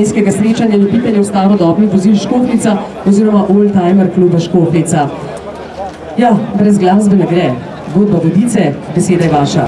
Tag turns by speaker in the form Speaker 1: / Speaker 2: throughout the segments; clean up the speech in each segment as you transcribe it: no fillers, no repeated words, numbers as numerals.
Speaker 1: slovenskega srečanja ljubiteljev starodobnih vozil Škofljica oziroma Oldtimer kluba Škofljica. Ja, brez glasbe ne gre. Godba Vodice, beseda je vaša.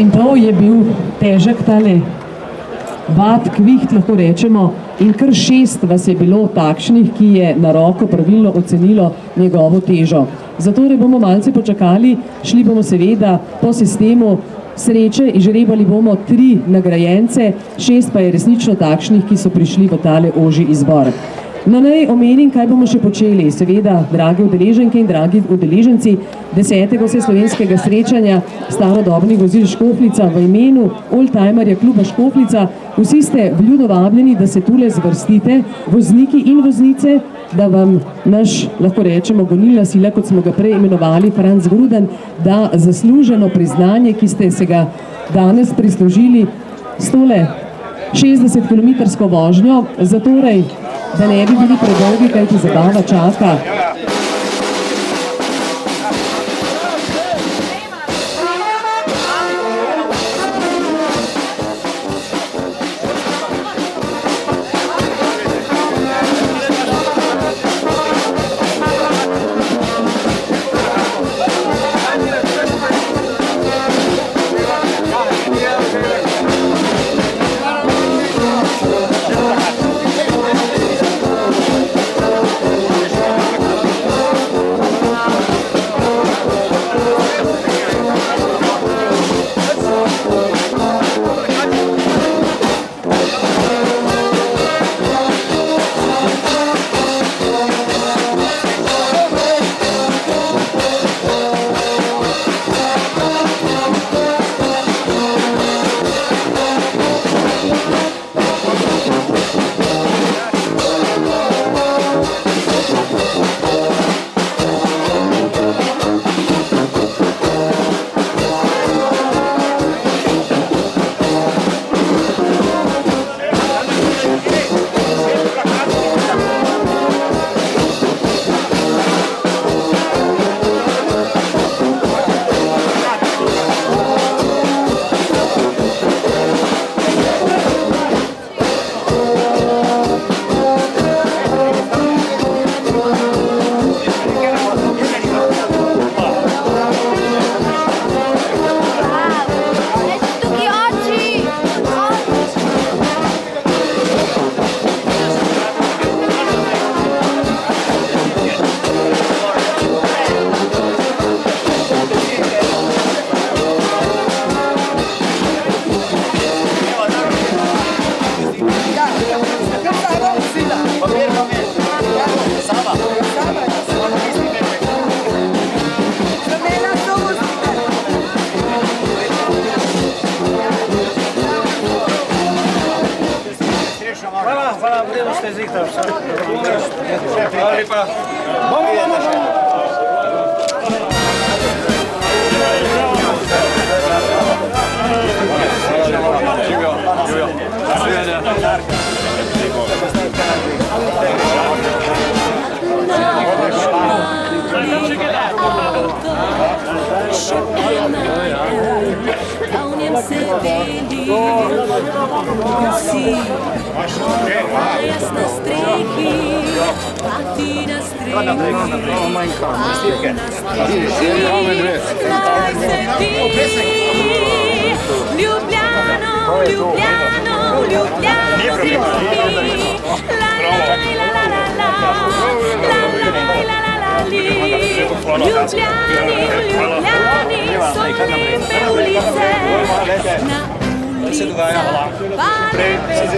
Speaker 1: In pol je bil težek tale vat, kviht, lahko rečemo, in kar 6 vas je bilo takšnih, ki je na roko pravilno ocenilo njegovo težo. Zato bomo malce počakali, šli bomo seveda po sistemu sreče, izžrebali bomo 3 nagrajence, 6 pa je resnično takšnih, ki so prišli v tale ožji izbor. No, naj omenim, kaj bomo še počeli. Seveda, drage udeleženke in dragi udeleženci 10. vseslovenskega srečanja starodobnih vozil Škofljica v imenu Oldtimerja kluba Škofljica. Vsi ste vljudno vabljeni, da se tule zvrstite, vozniki in voznice, da vam naš, lahko rečemo, gonilna sila, kot smo ga prej imenovali, Franc Gruden, da zasluženo priznanje, ki ste se ga danes prislužili s tole 60-kilometrsko vožnjo, zatorej da ne bi bili predolgi, kajti zabava čaka.
Speaker 2: se zihtar, hvala lepa.
Speaker 3: Jasne strehi, pati na strehi, naj sedi. Ljubljano, Ljubljano, Ljubljano sedi. La la la la la la, la la la la li. Ljubljani, Ljubljani so lepe ulice, na ulicah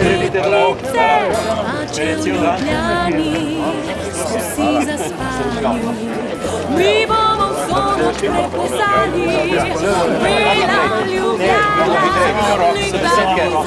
Speaker 3: pa lepe deklice, a če v Ljubljani so vsi zaspali, mi bomo vso noč preplesali. Bela Ljubljana, nikdar ni zaspana,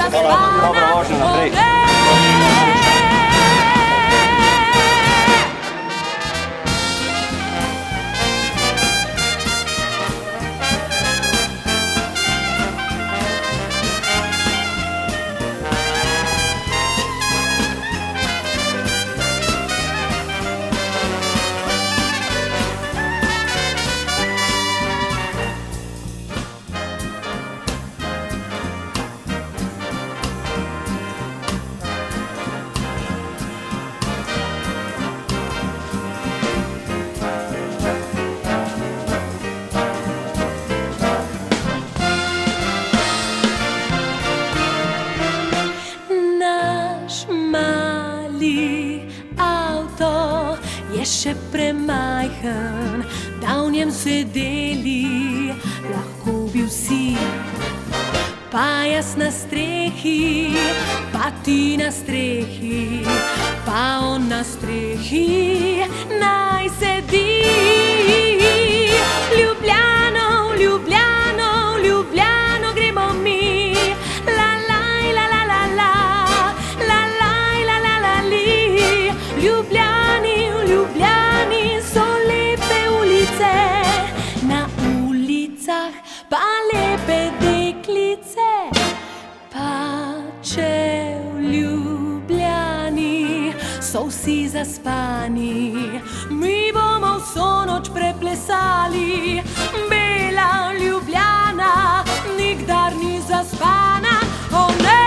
Speaker 3: je še premajhen, da v njem sedeli lahko bi vsi. Pa jaz na strehi, pa ti na strehi, pa on na strehi, naj sedi. Ljubljano, Ljubljano, Ljubljano gremo mi. La la la la la la, la la la la la li. Ljubljani, Ljubljani so lepe ulice, na ulicah pa lepe deklice. Pa če v Ljubljani so vsi zaspani, mi bomo vso noč preplesali. Bela Ljubljana nikdar ni zaspana, o ne!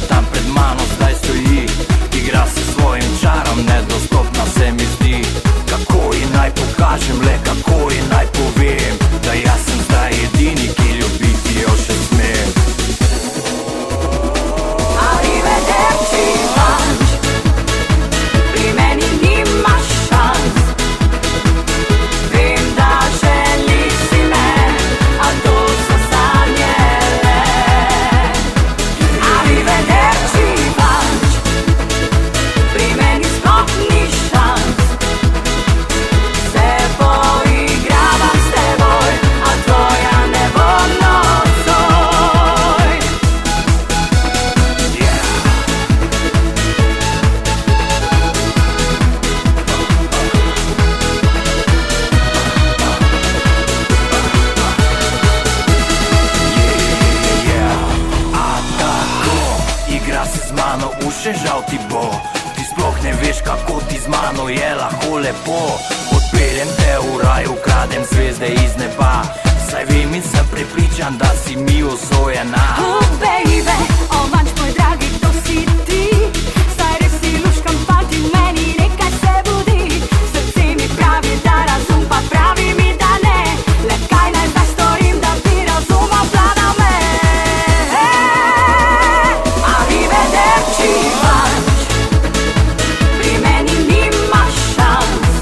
Speaker 4: Tam pred mano zdaj stoji, igra se svojim čarom, nedostopna se mi zdi. Kako ji naj pokažem, le kako ji naj povem, da jaz sem zdaj edini, ki ljubiti jo še smem.
Speaker 3: Arrivederci, fanč, pri meni nimaš šans. Vem, da želiš si me, a to so sanje le. Arrivederci, fanč, pri meni sploh ni šans. Se poigravam s teboj, a tvoja ne bo nocoj.
Speaker 4: A tako, igra se z mano, uše žal ti bo. Ti sploh ne veš, kako ti z mano je lahko lepo. Od Peljem te v raj, ukradem zvezde iz neba. Saj vem in sem prepričan, da si mi usvojena.
Speaker 3: Oh baby, oh manč moj dragi, kdo si ti? Saj res si luškam fant in meni nekaj se budi. Srce mi pravi, da razum pa pravi mi, da ne. Le kaj naj zdaj storim, da bi razum obvladal me? Arrivederci vanč, pri meni nimaš šans.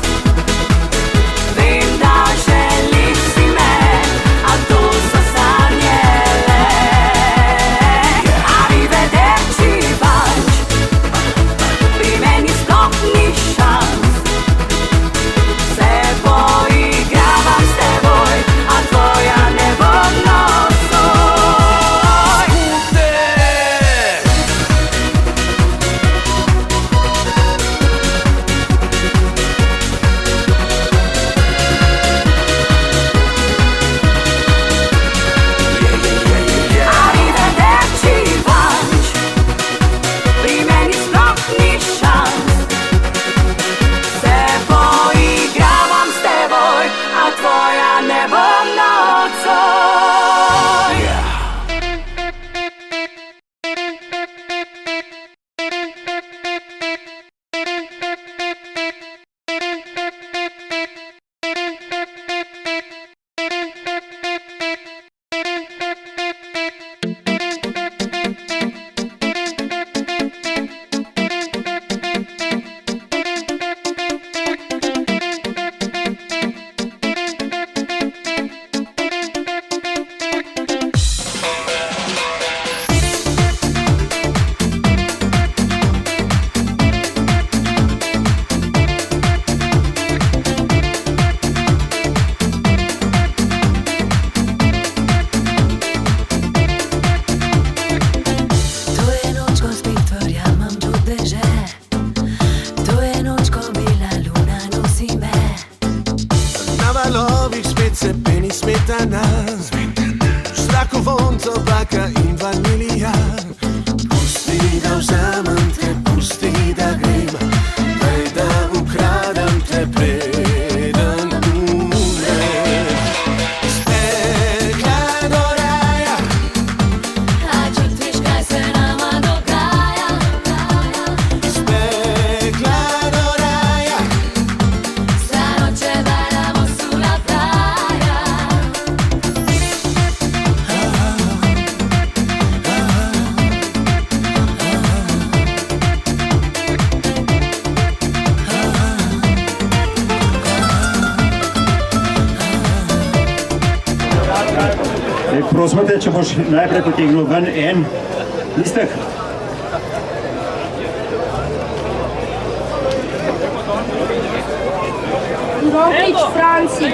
Speaker 3: Vem, da želiš si me, a to so sanje le. Arrivederci vanč, pri meni sploh ni šans. Se poigravam s teboj, a tvoja ne bo nocoj. Arrivederci vanč, pri meni sploh ni šans. Se poigravam s teboj, a tvoja ne bo nocoj.
Speaker 5: To je noč, ko spet verjamem tudi že. To je noč, ko bela luna nosi me.
Speaker 6: Na valovih spet se peni smetana, v zraku vonj tobaka in vanilija. Pusti, da vzamem te, pusti, da grem, daj, da ukradem te, preden umrem. Stekla do raja,
Speaker 5: A čutiš, kaj se nama dogaja?
Speaker 6: stekla do raja.
Speaker 5: Sta noche bailamos sulla playa.
Speaker 7: Prosim te, če boš najprej potegnil ven en listek.
Speaker 8: Drobnič Franci.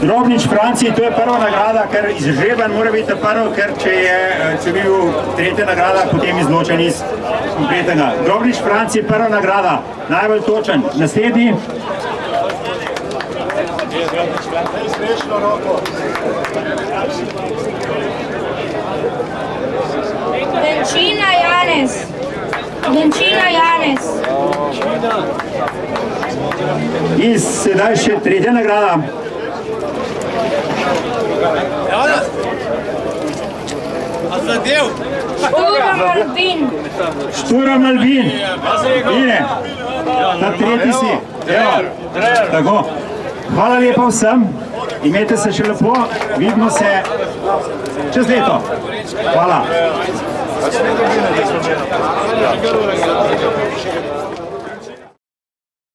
Speaker 7: Drobnič Franci, to je prva nagrada, ker izžreben mora biti prvo, ker če bi bil tretja nagrada, potem izločen iz kompletnega. Drobnič Franci, prva nagrada, najbolj točen. Naslednji.
Speaker 8: Denčina Janez. Denčina Janez.
Speaker 7: In sedaj še tretja nagrada.
Speaker 8: Ura Malvin.
Speaker 7: Štura Malvin. Ine, ta tretji si. Evo, tako. Hvala lepa vsem. Imejte se še lepo. Vidimo se čez leto. Hvala.